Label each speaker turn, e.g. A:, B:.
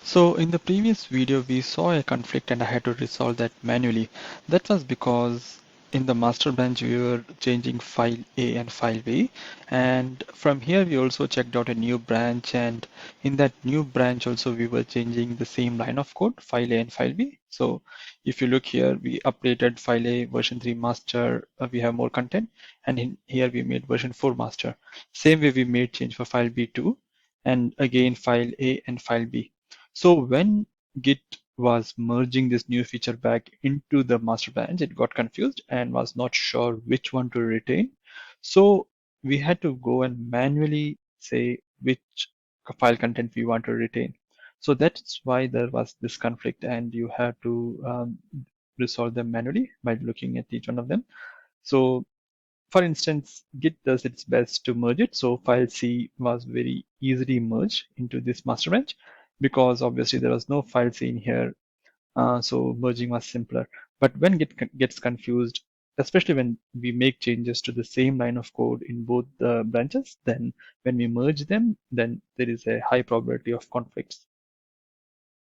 A: So in the previous video, we saw a conflict and I had to resolve that manually. That was because in the master branch, we were changing file A and file B. And from here, we also checked out a new branch. And in that new branch also, we were changing the same line of code, file A and file B. So if you look here, we updated file A version 3 master, we have more content. And in here, we made version 4 master. Same way we made change for file B too. And again, file A and file B. So when Git was merging this new feature back into the master branch, it got confused and was not sure which one to retain. So we had to go and manually say which file content we want to retain. So that's why there was this conflict, and you have to resolve them manually by looking at each one of them. So for instance, Git does its best to merge it. So file C was very easily merged into this master branch because obviously there was no file C in here. So merging was simpler. But when Git gets confused, especially when we make changes to the same line of code in both the branches, then when we merge them, then there is a high probability of conflicts.